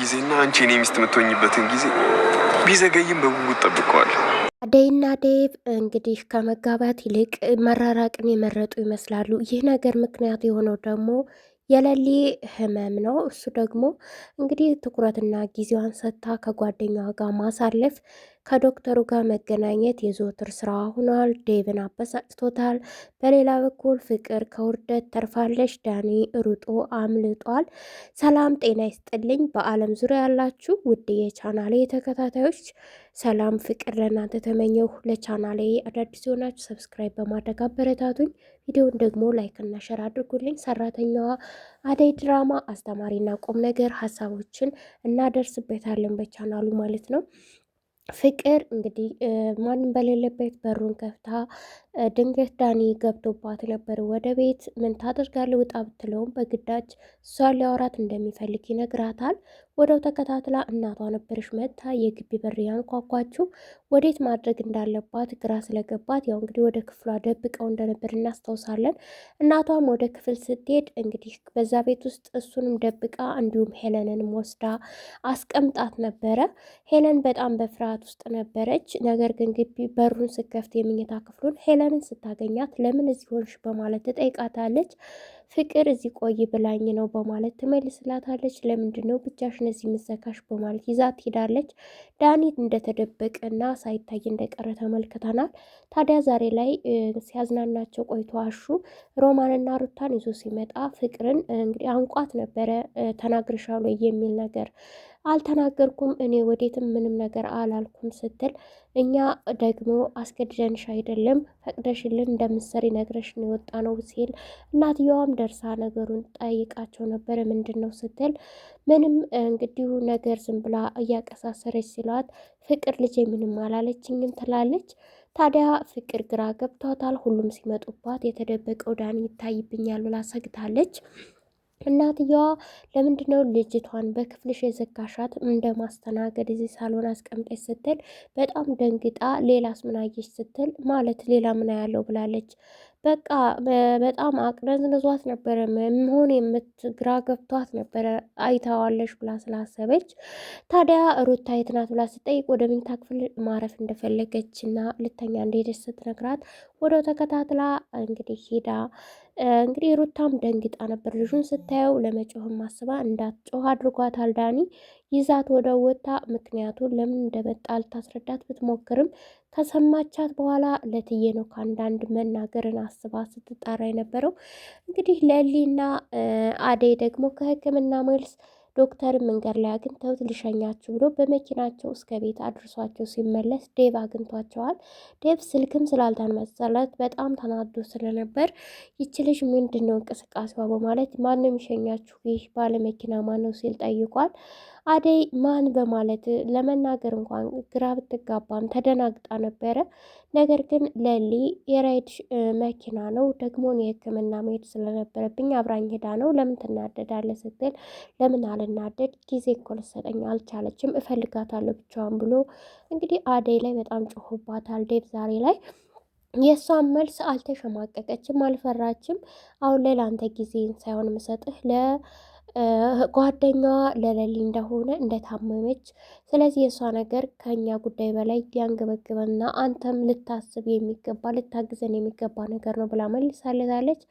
ጊዜና አንቺ እኔ ሚስት የምትሆኝበትን ጊዜ ቢዘገይም በጉጉት ጠብቀዋለሁ። አደይና ዴቭ እንግዲህ ከመጋባት ይልቅ መራራቅን የመረጡ ይመስላሉ። ይህ ነገር ምክንያት የሆነው ደግሞ የለሊ ህመም ነው። እሱ ደግሞ እንግዲህ ትኩረትና ጊዜዋን ሰጥታ ከጓደኛዋ ጋር ማሳለፍ ከዶክተሩ ጋር መገናኘት የዘወትር ስራ ሆኗል። ዴቭን አበሳጭቶታል። በሌላ በኩል ፍቅር ከውርደት ተርፋለች። ዳኒ ሩጦ አምልጧል። ሰላም ጤና ይስጥልኝ። በአለም ዙሪያ ያላችሁ ውድ የቻናሌ ተከታታዮች ሰላም ፍቅር ለእናንተ ተመኘሁ። ለቻናሌ አዳዲስ የሆናችሁ ሰብስክራይብ በማድረግ አበረታቱኝ። ቪዲዮን ደግሞ ላይክ እና ሸር አድርጉልኝ። ሰራተኛዋ አደይ ድራማ አስተማሪና ቁም ነገር ሀሳቦችን እናደርስበታለን በቻናሉ ማለት ነው። ፍቅር እንግዲህ ማንም በሌለበት በሩን ከፍታ ድንገት ዳኒ ገብቶባት ነበር ወደ ቤት። ምን ታደርጋለህ ውጣ ብትለውም በግዳጅ እሷን ሊያወራት እንደሚፈልግ ይነግራታል። ወደው ተከታትላ እናቷ ነበረች መታ የግቢ በር ያንኳኳችው። ወዴት ማድረግ እንዳለባት ግራ ስለገባት ያው እንግዲህ ወደ ክፍሏ ደብቀው እንደነበር እናስታውሳለን። እናቷም ወደ ክፍል ስትሄድ እንግዲህ በዛ ቤት ውስጥ እሱንም ደብቃ እንዲሁም ሄለንንም ወስዳ አስቀምጣት ነበረ። ሄለን በጣም በፍርሃት ውስጥ ነበረች። ነገር ግን ግቢ በሩን ስከፍት የምኝታ ክፍሉን ሄለንን ስታገኛት ለምን እዚህ ሆንሽ በማለት ትጠይቃታለች። ፍቅር እዚህ ቆይ ብላኝ ነው በማለት ትመልስላታለች። ለምንድን ነው ብቻሽን እዚህ ምዘጋሽ በማለት ይዛት ሄዳለች። ዳኒት እንደተደበቀና ሳይታይ እንደቀረ ተመልክተናል። ታዲያ ዛሬ ላይ ሲያዝናናቸው ቆይቶ አሹ ሮማንና ሩታን ይዞ ሲመጣ ፍቅርን እንግዲህ አንቋት ነበረ። ተናግርሻለሁ የሚል ነገር አልተናገርኩም እኔ ወዴትም ምንም ነገር አላልኩም ስትል እኛ ደግሞ አስገድደንሽ አይደለም ፈቅደሽልን እንደምትሰሪ ነግረሽን የወጣ ነው ሲል እናትየዋም ደርሳ ነገሩን ጠይቃቸው ነበረ። ምንድን ነው ስትል ምንም እንግዲሁ ነገር ዝም ብላ እያቀሳሰረች ሲሏት ፍቅር ልጄ ምንም አላለችኝም ትላለች። ታዲያ ፍቅር ግራ ገብቷታል። ሁሉም ሲመጡባት የተደበቀው ዳኒ ይታይብኛል ብላ ሰግታለች። እናትየዋ ለምንድነው ልጅቷን በክፍልሽ የዘጋሻት እንደ ማስተናገድ እዚህ ሳሎን አስቀምጠች ስትል በጣም ደንግጣ ሌላስ ምን አየሽ ስትል ማለት ሌላ ምን ያለው ብላለች። በቃ በጣም አቅነዝንዟት ነበረ መሆን የምትግራ ገብቷት ነበረ አይታዋለሽ ብላ ስላሰበች። ታዲያ ሩታ የት ናት ብላ ስጠይቅ ወደ መኝታ ክፍል ማረፍ እንደፈለገች እና ልተኛ እንደሄደች ስትነግራት ወደው ተከታትላ እንግዲህ ሄዳ እንግዲህ ሩታም ደንግጣ ነበር። ልጁን ስታየው ለመጮህም ማስባ እንዳትጮህ አድርጓታል ዳኒ። ይዛት ወደ ወታ ምክንያቱን ለምን እንደመጣ ልታስረዳት ብትሞክርም ከሰማቻት በኋላ ለትዬ ነው ከአንዳንድ መናገርን አስባ ስትጣራ የነበረው። እንግዲህ ለሊና አደይ ደግሞ ከሕክምና መልስ ዶክተር መንገድ ላይ አግኝተውት ሊሸኛችሁ ብሎ በመኪናቸው እስከ ቤት አድርሷቸው ሲመለስ ዴቭ አግኝቷቸዋል። ዴቭ ስልክም ስላልተመሰለት በጣም ተናዶ ስለነበር ይች ልጅ ምንድን ነው እንቅስቃሴዋ በማለት ማንም የሚሸኛችሁ ይህ ባለመኪና ማን ነው ሲል ጠይቋል። አደይ ማን በማለት ለመናገር እንኳን ግራ ብትጋባም ተደናግጣ ነበረ። ነገር ግን ለሊ የራይድ መኪና ነው ደግሞ የሕክምና መሄድ ስለነበረብኝ አብራኝ ሄዳ ነው ለምን ትናደዳለ ስትል ለምን አልናደድ ጊዜ እኮ ልትሰጠኝ አልቻለችም እፈልጋታለሁ ብቻዋን ብሎ እንግዲህ አደይ ላይ በጣም ጮሆባታል ዴቭ ዛሬ ላይ። የእሷን መልስ አልተሸማቀቀችም፣ አልፈራችም። አሁን ላይ ለአንተ ጊዜን ሳይሆን ምሰጥህ ጓደኛዋ ለለሊ እንደሆነ እንደታመመች፣ ስለዚህ የእሷ ነገር ከኛ ጉዳይ በላይ ሊያንገበግበና አንተም ልታስብ የሚገባ ልታግዘን የሚገባ ነገር ነው ብላ መልሳለታለች።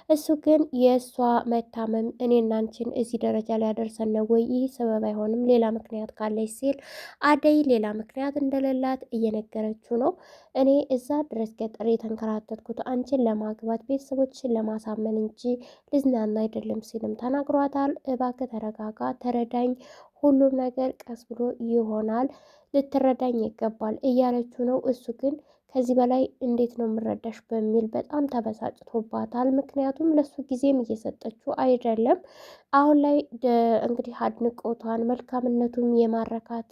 እሱ ግን የእሷ መታመም እኔና አንቺን እዚህ ደረጃ ላይ ያደርሰን ነው ወይ? ይህ ሰበብ አይሆንም ሌላ ምክንያት ካለች ሲል አደይ ሌላ ምክንያት እንደሌላት እየነገረችው ነው። እኔ እዛ ድረስ ገጠር የተንከራተትኩት አንቺን ለማግባት ቤተሰቦችን ለማሳመን እንጂ ልዝናና አይደለም ሲልም ተናግሯታል። እባክህ ተረጋጋ፣ ተረዳኝ፣ ሁሉም ነገር ቀስ ብሎ ይሆናል፣ ልትረዳኝ ይገባል እያለችው ነው። እሱ ግን ከዚህ በላይ እንዴት ነው የምረዳሽ በሚል በጣም ተበሳጭቶባታል። ምክንያቱም ለሱ ጊዜም እየሰጠችው አይደለም። አሁን ላይ እንግዲህ አድንቆቷን መልካምነቱም የማረካት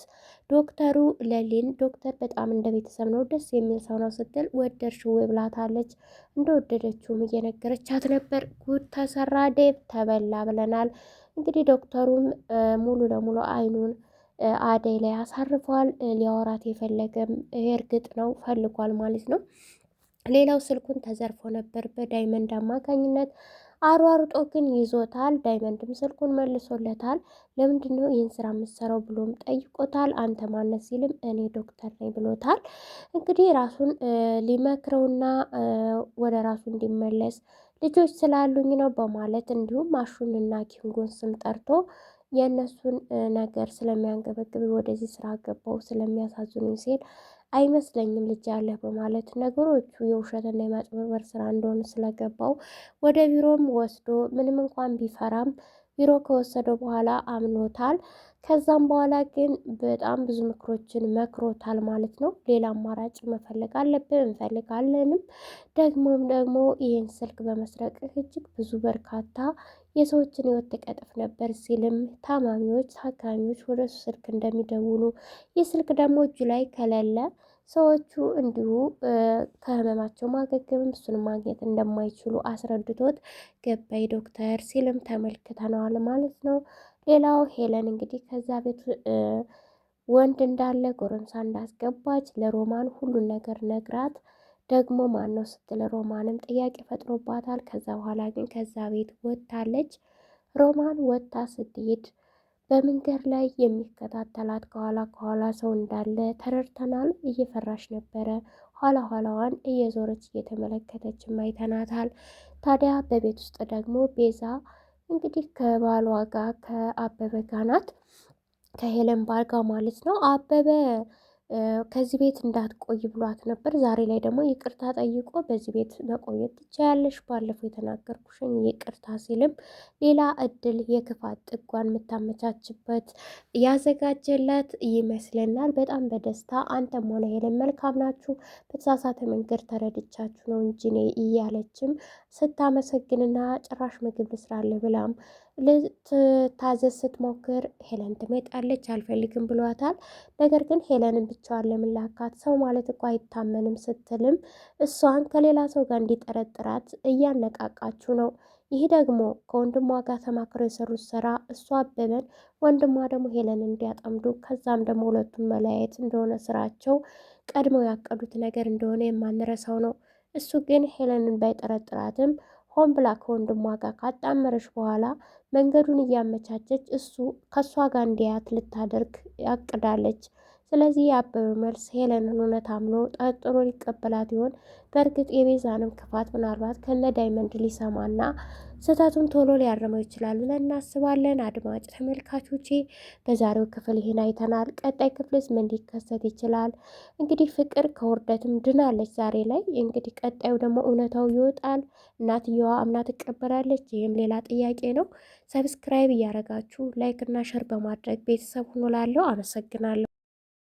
ዶክተሩ ለሊን ዶክተር በጣም እንደ ቤተሰብ ነው ደስ የሚል ሰው ነው ስትል ወደድሽው ብላታለች። እንደወደደችውም እየነገረቻት ነበር። ጉድ ተሰራ ዴቭ ተበላ ብለናል። እንግዲህ ዶክተሩም ሙሉ ለሙሉ አይኑን አደይ ላይ አሳርፏል። ሊያወራት የፈለገም እርግጥ ነው ፈልጓል ማለት ነው። ሌላው ስልኩን ተዘርፎ ነበር በዳይመንድ አማካኝነት። አሯሩጦ ግን ይዞታል። ዳይመንድም ስልኩን መልሶለታል። ለምንድነው ይህን ስራ የምትሰራው ብሎም ጠይቆታል። አንተ ማነት ሲልም እኔ ዶክተር ነኝ ብሎታል። እንግዲህ ራሱን ሊመክረውና ወደ ራሱ እንዲመለስ ልጆች ስላሉኝ ነው በማለት እንዲሁም አሹንና ኪንጎን ስም ጠርቶ የእነሱን ነገር ስለሚያንገበግብ ወደዚህ ስራ ገባው ስለሚያሳዝኑኝ ሲል አይመስለኝም ልጅ ያለህ በማለት ነገሮቹ የውሸትና የማጭበርበር ስራ እንደሆኑ ስለገባው ወደ ቢሮም ወስዶ ምንም እንኳን ቢፈራም ቢሮ ከወሰደው በኋላ አምኖታል። ከዛም በኋላ ግን በጣም ብዙ ምክሮችን መክሮታል ማለት ነው። ሌላ አማራጭ መፈለግ አለብን እንፈልጋለንም ደግሞ ይህን ስልክ በመስረቅ እጅግ ብዙ በርካታ የሰዎችን ህይወት ትቀጥፍ ነበር ሲልም ታማሚዎች፣ ታካሚዎች ወደ እሱ ስልክ እንደሚደውሉ ይህ ስልክ ደግሞ እጁ ላይ ከሌለ ሰዎቹ እንዲሁ ከህመማቸው ማገገምም እሱን ማግኘት እንደማይችሉ አስረድቶት ገባይ ዶክተር ሲልም ተመልክተነዋል ማለት ነው። ሌላው ሄለን እንግዲህ ከዛ ቤት ወንድ እንዳለ ጎረምሳ እንዳስገባች ለሮማን ሁሉን ነገር ነግራት ደግሞ ማን ነው ስትል ሮማንም ጥያቄ ፈጥሮባታል። ከዛ በኋላ ግን ከዛ ቤት ወጥታለች። ሮማን ወጥታ ስትሄድ በመንገድ ላይ የሚከታተላት ከኋላ ሰው እንዳለ ተረድተናል። እየፈራሽ ነበረ። ኋላዋን እየዞረች እየተመለከተችም አይተናታል። ታዲያ በቤት ውስጥ ደግሞ ቤዛ እንግዲህ ከባሏ ጋር ከአበበ ጋር ናት። ከሄለን ባል ጋር ማለት ነው። አበበ ከዚህ ቤት እንዳትቆይ ብሏት ነበር። ዛሬ ላይ ደግሞ ይቅርታ ጠይቆ በዚህ ቤት መቆየት ትችያለሽ፣ ባለፈው የተናገርኩሽን ይቅርታ ሲልም ሌላ እድል የክፋት ጥጓን የምታመቻችበት ያዘጋጀላት ይመስለናል። በጣም በደስታ አንተም ሆነ ሄለን መልካም ናችሁ፣ በተሳሳተ መንገድ ተረድቻችሁ ነው እንጂ እኔ እያለችም ስታመሰግንና ጭራሽ ምግብ ልስራለሁ ብላም ልትታዘዝ ስትሞክር ሄለን ትመጣለች። አልፈልግም ብሏታል። ነገር ግን ሄለንን ብቻዋን ለምላካት ሰው ማለት እኮ አይታመንም ስትልም እሷን ከሌላ ሰው ጋር እንዲጠረጥራት እያነቃቃችሁ ነው። ይህ ደግሞ ከወንድሟ ጋር ተማክረው የሰሩት ስራ እሷ አበበን፣ ወንድሟ ደግሞ ሄለን እንዲያጠምዱ ከዛም ደግሞ ሁለቱን መለያየት እንደሆነ ስራቸው ቀድመው ያቀዱት ነገር እንደሆነ የማንረሳው ነው። እሱ ግን ሄለንን ባይጠረጥራትም ሆን ብላ ከወንድሟ ጋር ካጣመረች በኋላ መንገዱን እያመቻቸች እሱ ከእሷ ጋር እንዲያት ልታደርግ ያቅዳለች። ስለዚህ የአበበ መልስ ሄለንን እውነት አምኖ ጠርጥሮ ሊቀበላት ይሆን? በእርግጥ የቤዛንም ክፋት ምናልባት ከነ ዳይመንድ ሊሰማና ስህተቱን ቶሎ ሊያርመው ይችላል ብለን እናስባለን። አድማጭ ተመልካቾቼ በዛሬው ክፍል ይህን አይተናል። ቀጣይ ክፍልስ ምን ሊከሰት ይችላል? እንግዲህ ፍቅር ከውርደትም ድናለች ዛሬ ላይ። እንግዲህ ቀጣዩ ደግሞ እውነታው ይወጣል። እናትየዋ አምና ትቀበላለች? ይህም ሌላ ጥያቄ ነው። ሰብስክራይብ እያደረጋችሁ ላይክ እና ሸር በማድረግ ቤተሰብ ሁኑ። ላለው አመሰግናለሁ።